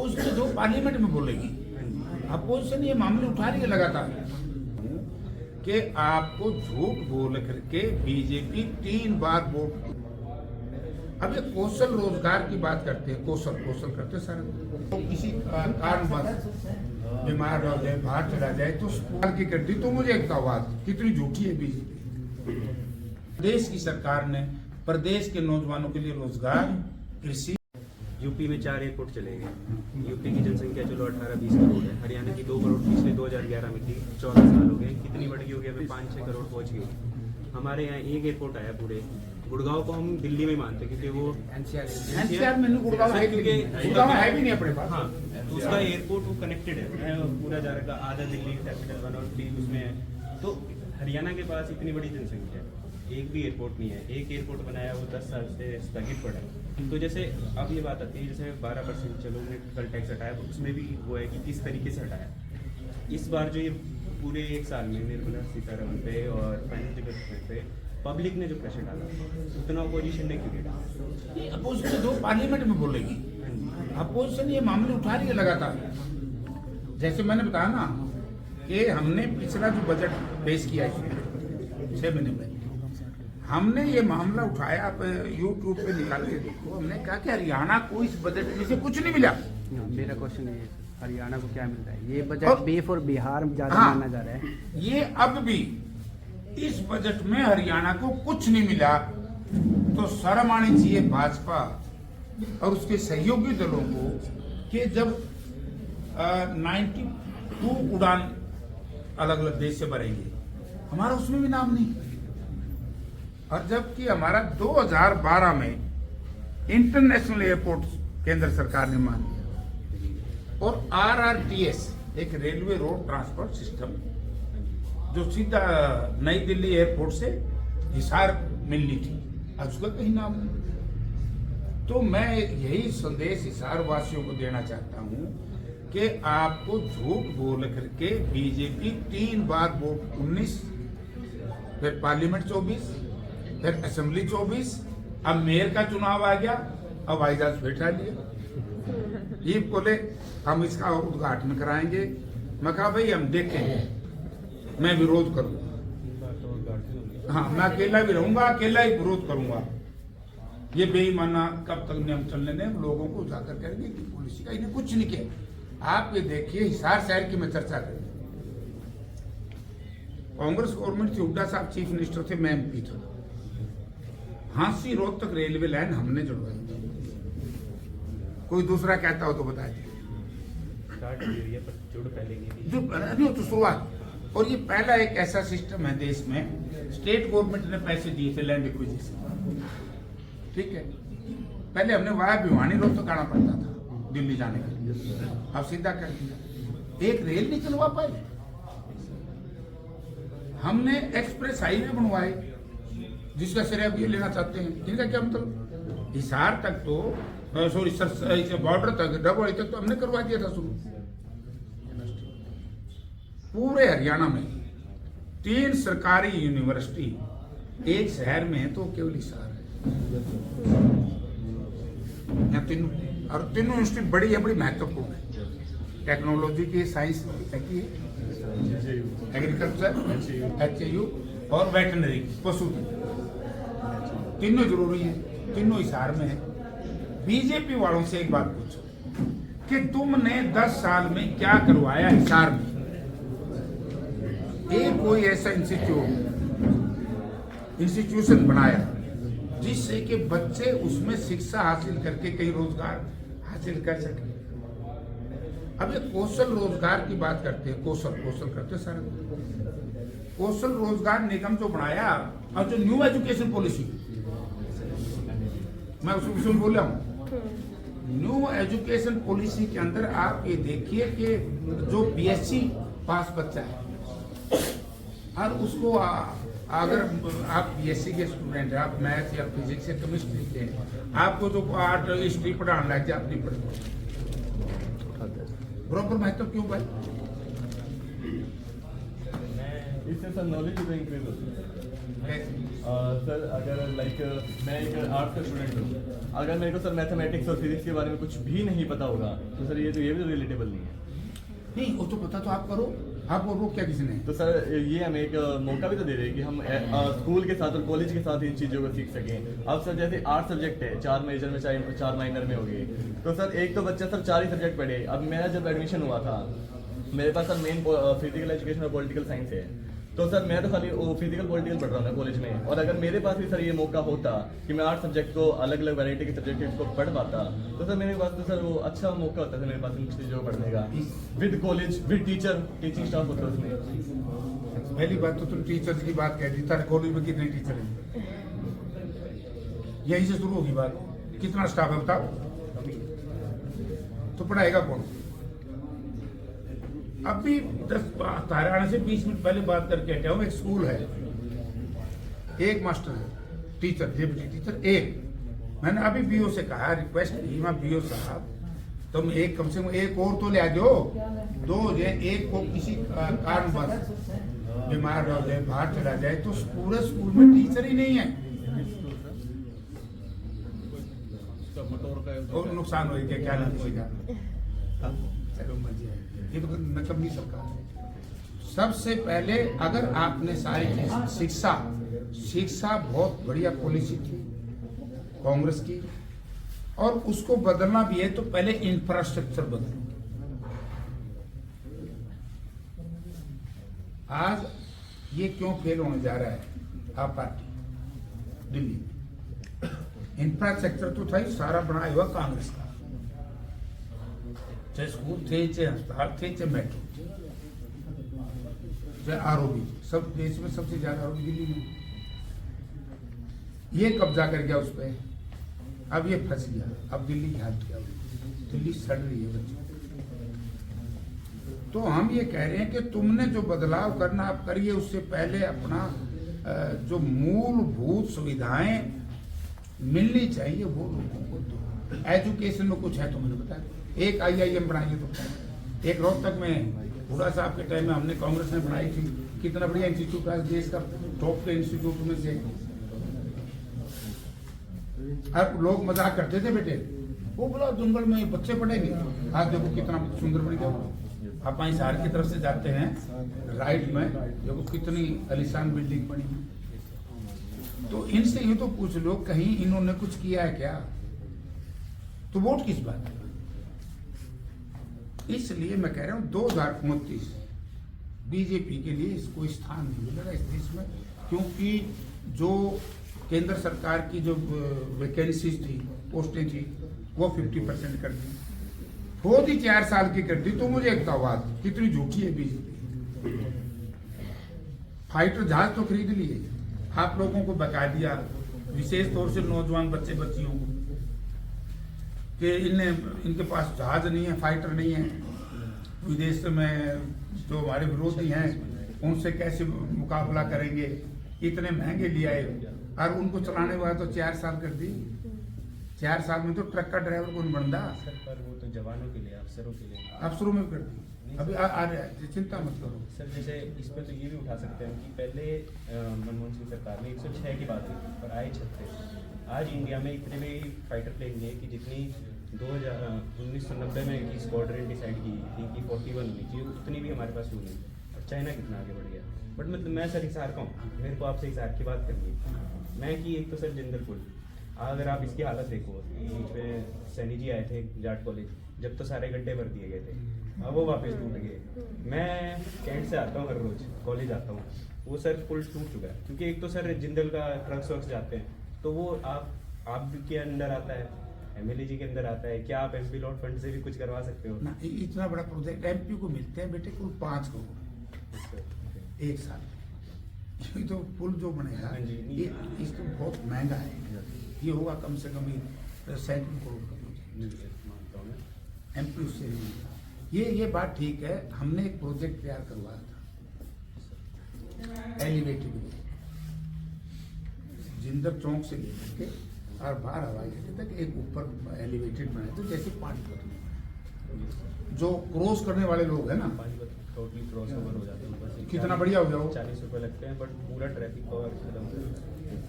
Opposition जो parliament में बोलेगी, अपोजिशन ये मामले उठा रही है लगातार कि आपको झूठ बोल करके बीजेपी 3 बार वोट। अब ये कौशल रोजगार की बात करते हैं, कौशल करते सारे तो किसी कारणवश बीमार हो जाए, बाहर चला जाए तो सरकार की कर दी। तो मुझे एक बात कितनी झूठी है बीजेपी। देश की सरकार ने प्रदेश के नौजवानों के लिए रोजगार, कृषि। यूपी में 4 एयरपोर्ट चले गए। यूपी की जनसंख्या चलो 18-20 करोड़ है, हरियाणा की 2 करोड़ पिछले 2011 में थी, 14 साल हो गए, कितनी बढ़ गई होगी, अभी 5-6 करोड़ पहुंच गई। हमारे यहाँ एक एयरपोर्ट आया पूरे। गुड़गांव को हम दिल्ली में मानते हैं क्योंकि वो एनसीआर में गुड़गांव है भी नहीं अपने पास। हाँ, तो उसका एयरपोर्ट वो कनेक्टेड है, पूरा जा रहा आधा दिल्ली कैपिटल 1 और 3 उसमें है। तो हरियाणा के पास इतनी बड़ी जनसंख्या है, एक भी एयरपोर्ट नहीं है। एक एयरपोर्ट बनाया वो 10 साल से स्थगित पड़ा है। तो जैसे अब ये बात आती है, जैसे 12% चलो उन्होंने कल टैक्स हटाया, तो उसमें भी वो है कि किस तरीके से हटाया। इस बार जो ये पूरे 1 साल में निर्मला सीतारमण पे और फाइनेंस डिपार्टमेंट पे पब्लिक ने जो प्रेशर डाला, उतना अपोजिशन ने क्यों डाला? ये अपोजिशन जो पार्लियामेंट में बोलेगी, अपोजिशन ये मामले उठा रही है लगातार। जैसे मैंने बताया ना कि हमने पिछला जो बजट पेश किया है 6 महीने में, हमने ये मामला उठाया। आप यूट्यूब पे निकाल के देखो, हमने कहा कि हरियाणा को इस बजट में से कुछ नहीं मिला। मेरा क्वेश्चन है हरियाणा को क्या मिल रहा है? ये बजट बे फॉर बिहार ज्यादा माना जा रहा है। ये अब भी इस बजट में हरियाणा को कुछ नहीं मिला तो शर्म आनी चाहिए भाजपा और उसके सहयोगी दलों को कि जब 92 उड़ान अलग अलग देश से भरेंगे, हमारा उसमें भी नाम नहीं। और जबकि हमारा 2012 में इंटरनेशनल एयरपोर्ट केंद्र सरकार ने मान लिया और RRTS एक रेलवे रोड ट्रांसपोर्ट सिस्टम जो सीधा नई दिल्ली एयरपोर्ट से हिसार मिलनी थी, आज उसका कहीं नाम नहीं। तो मैं यही संदेश हिसार वासियों को देना चाहता हूं कि आपको झूठ बोल करके बीजेपी 3 बार वोट 19, फिर पार्लियामेंट 24, फिर असेंबली 24, अब मेयर का चुनाव आ गया, अब हवाई जहाज बैठा लिया। ये बोले हम इसका उद्घाटन कराएंगे। मैं कहा भाई हम देखेंगे, मैं विरोध करूंगा। हाँ, मैं अकेला भी रहूंगा, अकेला ही विरोध करूंगा। ये बेईमाना कब तक नियम चलने दें, लोगों को उजागर करेंगे कि पुलिस का इन्हें कुछ नहीं किया। आप ये देखिए, हिसार शहर की मैं चर्चा करूँ, कांग्रेस गवर्नमेंट थी, हुड्डा साहब चीफ मिनिस्टर थे, मैं MP था। हांसी रोड तक रेलवे लाइन हमने जुड़वाई। कोई दूसरा कहता हो तो बता दीजिए। जो तो शुरुआत, और ये पहला एक ऐसा सिस्टम है देश में, स्टेट गवर्नमेंट ने पैसे दिए थे लैंड एक्विजिशन, ठीक है। पहले हमने वाया भिवानी रोड तक आना पड़ता था दिल्ली जाने के लिए, अब सीधा कर दिया। एक रेल नहीं चलवा पाए। हमने एक्सप्रेस हाईवे बनवाए जिसका श्रेय अब ये लेना चाहते हैं। इनका क्या मतलब? हिसार तक तो बॉर्डर तक, डबोली तक तो हमने करवा दिया था शुरू। पूरे हरियाणा में 3 सरकारी यूनिवर्सिटी एक शहर में है तो केवल हिसार है। यहाँ तीनों यूनिवर्सिटी बड़ी है, बड़ी महत्वपूर्ण है। टेक्नोलॉजी की, साइंस की, एग्रीकल्चर, HAU और वेटनरी, पशु, तीनों जरूरी है, तीनों हिसार में है। बीजेपी वालों से एक बात पूछो कि तुमने 10 साल में क्या करवाया हिसार में? एक कोई ऐसा इंस्टीट्यूशन बनाया जिससे कि बच्चे उसमें शिक्षा हासिल करके कई रोजगार हासिल कर सके। अब ये कौशल रोजगार की बात करते हैं, कौशल करते सारे। कौशल रोजगार निगम जो बनाया और जो न्यू एजुकेशन पॉलिसी, मैं उसमें बोल रहा हूँ, न्यू एजुकेशन पॉलिसी के अंदर आप ये देखिए कि जो BSc पास बच्चा है और उसको अगर आप BSc के स्टूडेंट हैं, आप मैथ या फिजिक्स या केमिस्ट्री के हैं, आपको जो आर्ट हिस्ट्री पढ़ाने लग जाए, अपनी पढ़े बराबर महत्व क्यों भाई? इससे सर नॉलेज इंक्रीज होती है। सर अगर लाइक मैं एक आर्ट्स का स्टूडेंट हूँ, अगर मेरे को सर मैथमेटिक्स और फिजिक्स के बारे में कुछ भी नहीं पता होगा तो सर ये भी तो रिलेटेबल नहीं है। नहीं वो तो पता तो आप करो, आपको रोक क्या किसी ने? तो सर ये हमें एक मौका भी तो दे रहे हैं कि हम स्कूल के साथ और कॉलेज के साथ इन चीज़ों को सीख सकें। अब सर जैसे 8 सब्जेक्ट है, 4 मेजर में 4 माइनर में हो गए, तो सर एक तो बच्चा सर 4 ही सब्जेक्ट पढ़े। अब मेरा जब एडमिशन हुआ था मेरे पास सर मेन फिजिकल एजुकेशन और पॉलिटिकल साइंस है, तो सर मैं तो खाली वो फिजिकल पॉलिटिकल पढ़ रहा था कॉलेज में। और अगर मेरे पास भी सर ये मौका होता कि मैं 8 सब्जेक्ट को अलग अलग वैरायटी के सब्जेक्ट को पढ़ पाता तो सर मेरे पास तो सर वो अच्छा मौका होता था मेरे पास इन चीज़ों को पढ़ने का, with college with teacher, teaching staff होता उसमें। पहली बात तो तुम टीचर्स की बात कह दी, तारे कॉलेज में कितने टीचर हैं? यहीं से शुरू होगी बात। कितना स्टाफ है बताओ, तो पढ़ाएगा कौन? अभी 10 तारे आने से 20 मिनट पहले बात करके हटा हूं। एक स्कूल है, एक मास्टर है, टीचर डेप्यूटी टीचर एक। मैंने अभी बीओ से कहा, रिक्वेस्ट की, मैं बीओ साहब तुम एक कम से कम एक और तो ले आ जाओ, 2 एक को किसी कारणवश बीमार हो जाए, बाहर चला जाए, तो पूरे स्कूल में टीचर ही नहीं है, और नुकसान हो गया। क्या नहीं किसी चलो मर्जी है, ये तो नकम्मी सरकार है। सबसे पहले अगर आपने सारी चीज शिक्षा बहुत बढ़िया पॉलिसी थी कांग्रेस की, और उसको बदलना भी है तो पहले इंफ्रास्ट्रक्चर बदलो। आज ये क्यों फेल होने जा रहा है? आप पार्टी दिल्ली इंफ्रास्ट्रक्चर तो था ही सारा बनाया हुआ कांग्रेस का, चाहे स्कूल थे, चाहे अस्पताल थे, चाहे मेट्रो थे, चाहे आरओबी, सब देश में सबसे ज्यादा आरओबी दिल्ली में। ये कब्जा कर गया उस पर, अब ये फंस गया। अब दिल्ली की हालत क्या हुई? दिल्ली सड़ रही है बच्चों। तो हम ये कह रहे हैं कि तुमने जो बदलाव करना आप करिए, उससे पहले अपना जो मूलभूत सुविधाएं मिलनी चाहिए वो लोगों को दो। एजुकेशन में कुछ है तो मैंने बताया, एक IIM बनाइए तो एक रोहतक में हुडा साहब के टाइम में हमने कांग्रेस ने बनाई थी, कितना बढ़िया इंस्टीट्यूट है, देश का टॉप के इंस्टीट्यूट में से। अब लोग मजाक करते थे बेटे, वो बोला जंगल में बच्चे पढ़ेंगे, आज देखो कितना सुंदर बन गया। आप हिसार की तरफ से जाते हैं राइट में, देखो कितनी आलीशान बिल्डिंग बनी है। तो इनसे ये तो पूछ लो कहीं इन्होंने कुछ किया है क्या? तो वोट किस बात है? इसलिए मैं कह रहा हूं 2029 बीजेपी के लिए इसको स्थान नहीं मिलेगा इस देश में, क्योंकि जो केंद्र सरकार की जो वैकेंसीज थी, पोस्टें थी, वो 50% कर दी, खुद ही 4 साल की कर दी। तो मुझे एक बात, कितनी झूठी है बीजेपी। फाइटर जहाज तो खरीद लिए, आप लोगों को बता दिया, विशेष तौर से नौजवान बच्चे बच्चियों को, कि इनके पास जहाज नहीं है, फाइटर नहीं है, विदेश में जो हमारे विरोधी हैं उनसे कैसे मुकाबला करेंगे, इतने महंगे ले आए, और उनको चलाने वाला तो 4 साल कर दी। 4 साल में तो ट्रक का ड्राइवर कौन बनता? पर वो तो जवानों के लिए, अफसरों के लिए, अफसरों में कर दी। अभी आ रहा है, चिंता मत करो सर। जैसे इस पर तो ये भी उठा सकते हैं कि पहले मनमोहन सिंह सरकार ने 106 की बात की, पर आए 36। आज इंडिया में इतने भी फाइटर प्लेन है कि जितनी 1990 में की स्क्वाड्रन डिसाइड की थी कि 41 होनी चाहिए, उतनी भी हमारे पास हुई। और चाइना कितना आगे बढ़ गया। बट मतलब मैं सर हिसार का हूँ, मेरे को आपसे हिसार की बात करनी है। मैं कि एक तो सर जिंदल पुल, अगर आप इसकी हालत देखो, बीच में सैनी जी आए थे जाट कॉलेज, जब तो सारे गड्ढे भर दिए गए थे, अब वो वापस टूट गए। मैं कैंट से आता हूँ, हर रोज कॉलेज आता हूँ, वो सर पुल टूट चुका है। क्योंकि एक तो सर जिंदल का ट्रक्स वर्क्स जाते हैं, तो वो आप के अंदर आता है, MLA जी के अंदर आता है। क्या आप MP लॉट फंड से भी कुछ करवा सकते हो? ना, इतना बड़ा प्रोजेक्ट MP को मिलते हैं बेटे कुल 5 करोड़ एक साल में। ये तो पुल जो बनेगा ये इसको बहुत महंगा है, ये होगा कम से कम 100 करोड़ का प्रोजेक्ट। MP उससे नहीं मिलता। ये बात ठीक है, हमने एक प्रोजेक्ट तैयार करवाया था एलिवेटेड वे, जिंदर चौक से लेकर के और बाहर हवाई अड्डे तक एक ऊपर एलिवेटेड बनाए थे, जैसे पानीपत में जो क्रॉस करने वाले लोग हैं ना, टोटली क्रॉस ओवर हो जाता है ऊपर से। कितना बढ़िया हो गया वो। 40 रुपये लगते हैं, बट पूरा ट्रैफिक कवर खत्म हो जाता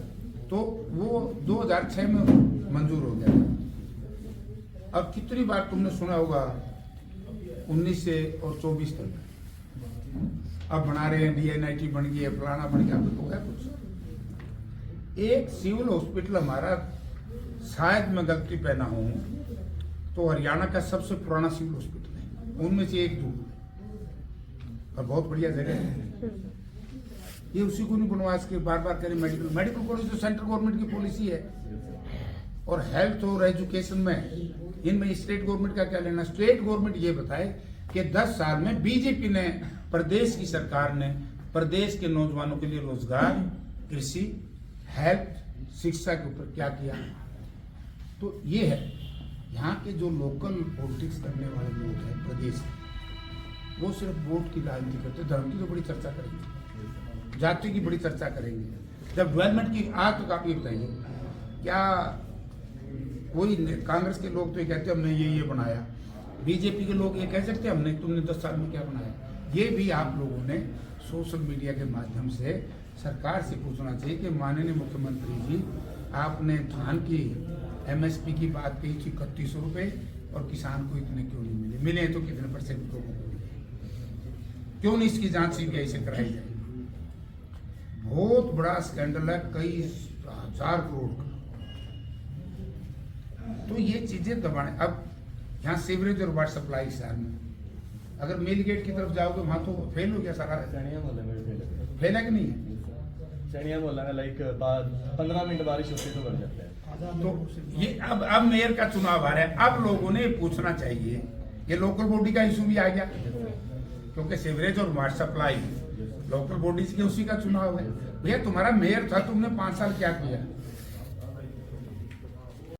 है। तो वो 2006 में मंजूर हो गया था। अब कितनी बार तुमने सुना होगा 19 से और 24 तक अब बना रहे हैं, DNIT बन गई है, फलाना बन गया, तो है कुछ। एक सिविल हॉस्पिटल हमारा, शायद मैं गलती पे ना हूं, तो हरियाणा का सबसे पुराना सिविल हॉस्पिटल है, उनमें से एक दूर और बहुत बढ़िया जगह है। ये उसी को नहीं बनवा के बार बार करें। मेडिकल कॉलेज तो सेंट्रल गवर्नमेंट की पॉलिसी है, और हेल्थ और एजुकेशन में इनमें स्टेट गवर्नमेंट का क्या लेना। स्टेट गवर्नमेंट ये बताए कि 10 साल में बीजेपी ने, प्रदेश की सरकार ने प्रदेश के नौजवानों के लिए रोजगार, कृषि, हेल्थ, शिक्षा के ऊपर क्या किया। तो ये है यहाँ के जो लोकल पॉलिटिक्स करने वाले लोग हैं प्रदेश के, वो सिर्फ वोट की राजनीति करते, धर्म की तो बड़ी चर्चा करेंगे, जाति की बड़ी चर्चा करेंगे। जब डेवलपमेंट की आज तक आप ये बताइए, क्या कोई कांग्रेस के लोग तो ये कहते हैं हमने ये बनाया, बीजेपी के लोग ये कह सकते हैं हमने, तुमने 10 साल में क्या बनाया। ये भी आप लोगों ने सोशल मीडिया के माध्यम से सरकार से पूछना चाहिए कि माननीय मुख्यमंत्री जी, आपने धान की MSP की बात कही थी 3100 रुपये, और किसान को इतने क्यों नहीं मिले, मिले तो कितने % लोगों को मिले, क्यों नहीं इसकी जांच CBI से कराई जाए। बहुत बड़ा स्कैंडल है, कई 1000 करोड़ का। तो ये चीजें दबाने। अब यहाँ सीवरेज और वाटर सप्लाई शहर में, अगर मेल गेट की तरफ जाओगे वहां तो फेल हो गया सारा। चनिया मोहल्ले में भी फेल है कि नहीं है? चनिया मोहल्ला में लाइक 15 मिनट बारिश होती है तो बढ़ जाता है। तो ये अब मेयर का चुनाव आ रहा है, अब लोगों ने पूछना चाहिए, ये लोकल बॉडी का इशू भी आ गया, क्योंकि सीवरेज और वाटर सप्लाई लोकल बॉडीज के उसी का चुनाव है। भैया तुम्हारा मेयर था, तुमने 5 साल क्या किया?